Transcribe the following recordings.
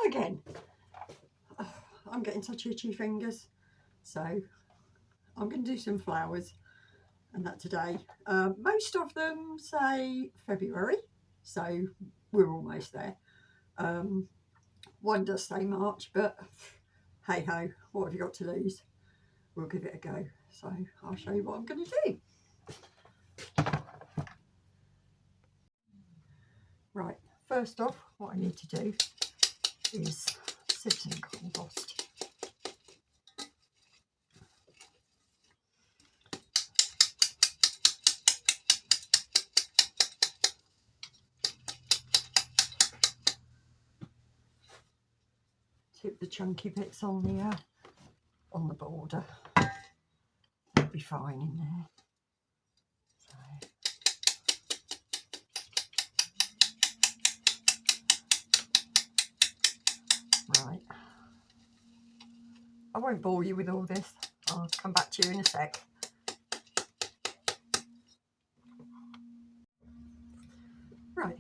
go again. I'm getting such itchy fingers, so I'm going to do some flowers and that today. Most of them say February, so we're almost there. One does say March, but hey ho, what have you got to lose? We'll give it a go. So I'll show you what I'm going to do. Right, first off, what I need to do is sift some compost. Tip the chunky bits on the border. That'll be fine in there. Right. I won't bore you with all this. I'll come back to you in a sec. Right,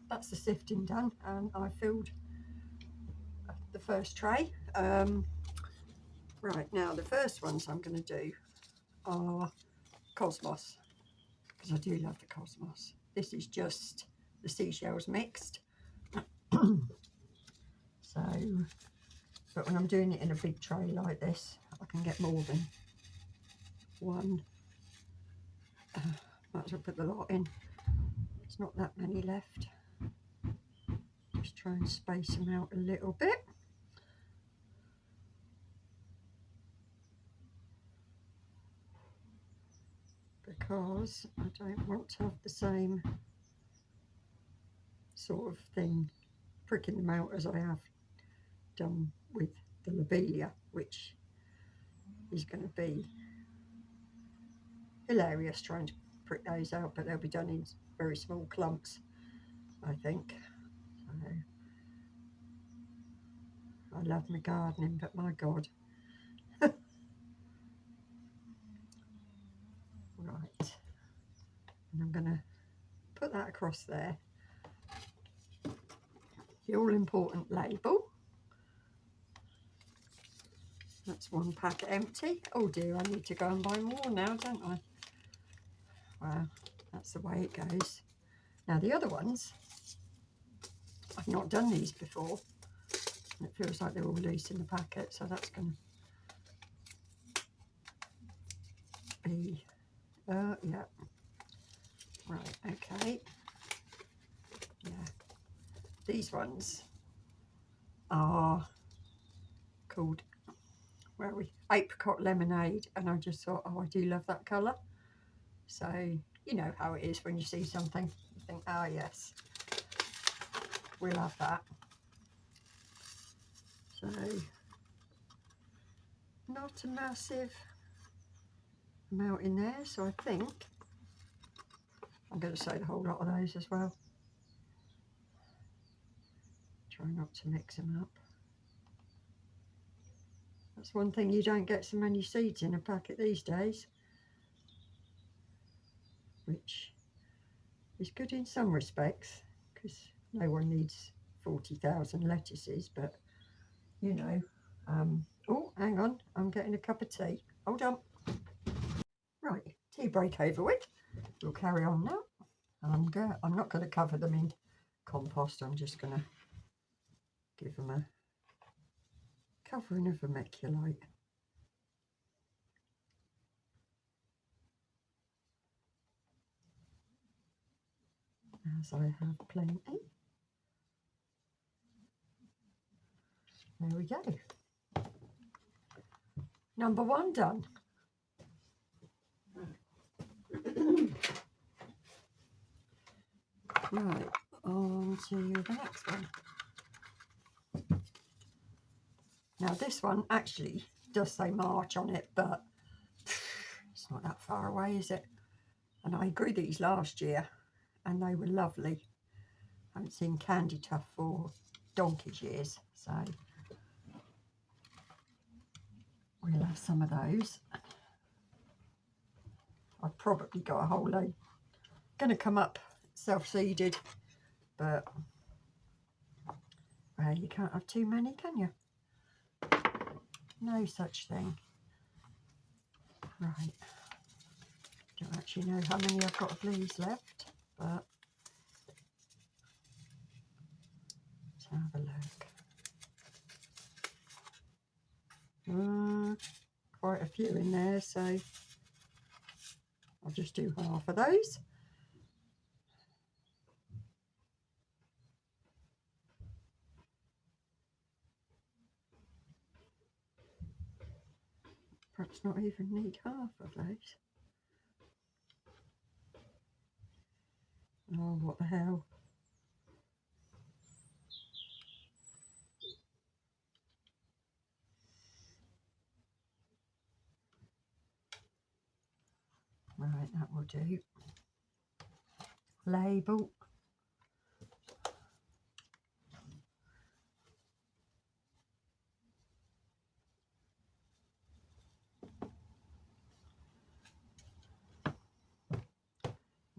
that's the sifting done, and I filled the first tray. Right, now the first ones I'm going to do are Cosmos, because I do love the Cosmos. This is just the seashells mixed. So, but when I'm doing it in a big tray like this, I can get more than one. Might as well put the lot in. There's not that many left. Just try and space them out a little bit. Because I don't want to have the same sort of thing pricking them out as I have done with the lobelia, which is going to be hilarious trying to prick those out, but they'll be done in very small clumps, I think. So, I love my gardening, but my God. Right, and I'm going to put that across there. The all-important label. That's one packet empty. Oh dear, I need to go and buy more now, don't I? Well, that's the way it goes. Now the other ones, I've not done these before. It feels like they're all loose in the packet, so that's going to be, yeah. Right, okay. Yeah. These ones are called, where are we? Apricot Lemonade, and I just thought, oh, I do love that colour. So, you know how it is when you see something, you think, ah, yes, we'll have that. So, not a massive amount in there, so I think I'm going to say the whole lot of those as well. Try not to mix them up. That's one thing, you don't get so many seeds in a packet these days, which is good in some respects, because no one needs 40,000 lettuces, but you know. Oh, hang on, I'm getting a cup of tea. Hold on. Right, tea break over with. We'll carry on now. I'm not going to cover them in compost. I'm just going to give them a covering of vermiculite. As I have plenty. There we go. Number one done. Right, on to the next one. Now this one actually does say March on it, but it's not that far away, is it? And I grew these last year and they were lovely. I haven't seen Candytuft for donkey's years, so we'll have some of those. I've probably got a whole load going to come up self-seeded, but Well, you can't have too many, can you? No such thing. Right. Don't actually know how many I've got of these left, but let's have a look. Quite a few in there, so I'll just do half of those. Perhaps not even need half of those. Oh, what the hell. Right, that will do. Label.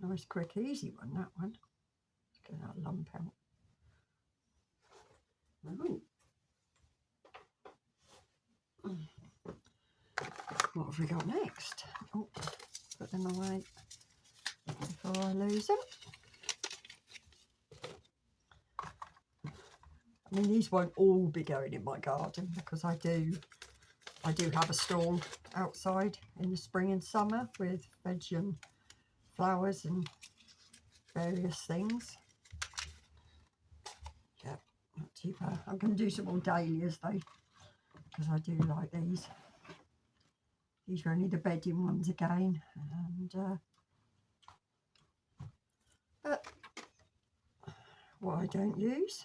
Nice, quick, easy one, that one. Let's get that lump out. Right. What have we got next? Oh, put them away before I lose them. I mean, these won't all be going in my garden because I do have a stall outside in the spring and summer with veg and flowers and various things. Yeah, not too bad. I'm going to do some more dahlias though, because I do like these. These are only the bedding ones again, and but what I don't use,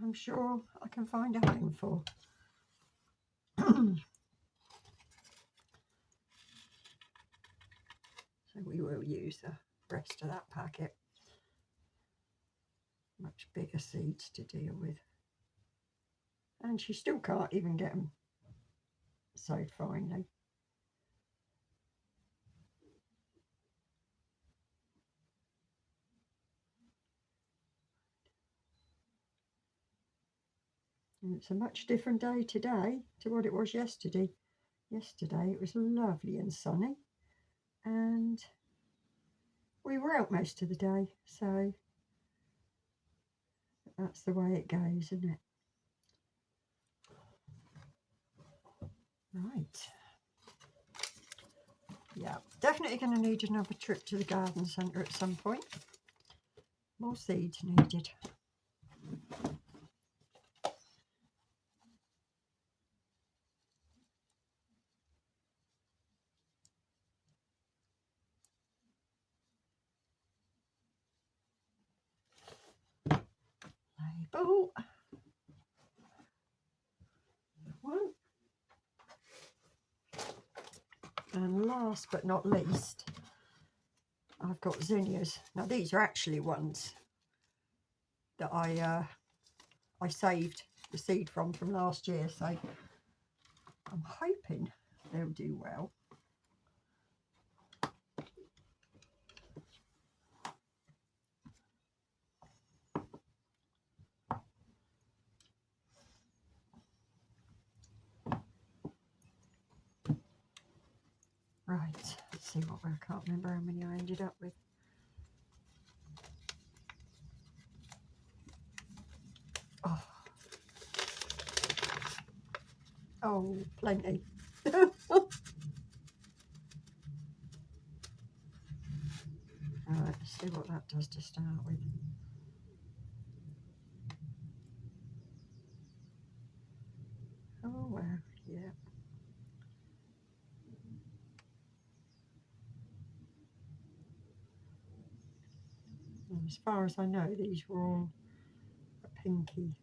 I'm sure I can find a home for. So we will use the rest of that packet. Much bigger seeds to deal with. And she still can't even get them sowed finely. And it's a much different day today to what it was yesterday. Yesterday it was lovely and sunny, and we were out most of the day, so that's the way it goes, isn't it? Right. Yeah, definitely going to need another trip to the garden centre at some point. More seeds needed. Label. One. And last but not least, I've got zinnias. Now these are actually ones that I saved the seed from last year, so I'm hoping they'll do well. Right, let's see what I can't remember how many I ended up with. Oh, plenty. Right, let's see what that does to start with. Oh well, yeah. And as far as I know, these were all a pinky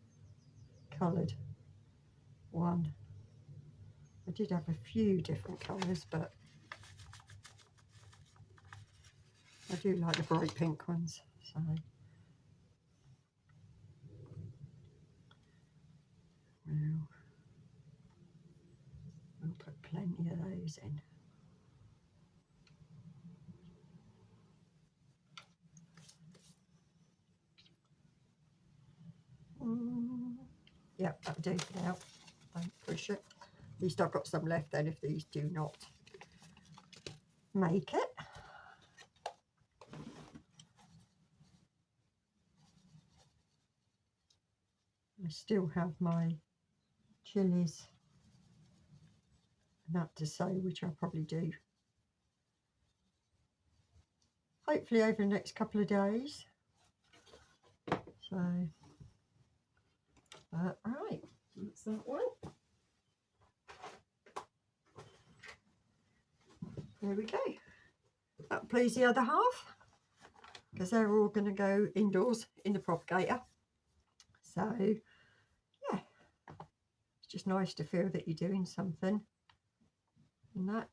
coloured one. I did have a few different colours, but I do like the bright pink ones, so we'll put plenty of those in. Yeah, that'll do for now. Don't push it. At least I've got some left then if these do not make it. I still have my chilies and that to sow, which I'll probably do hopefully over the next couple of days. So, right, that's that one. There we go. That'll please the other half because they're all going to go indoors in the propagator. So, yeah, it's just nice to feel that you're doing something and that.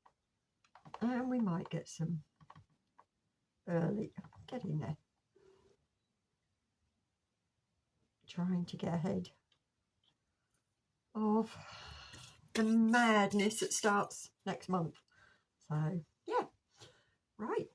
And we might get some early, get in there. Trying to get ahead of the madness that starts next month. So, yeah, right.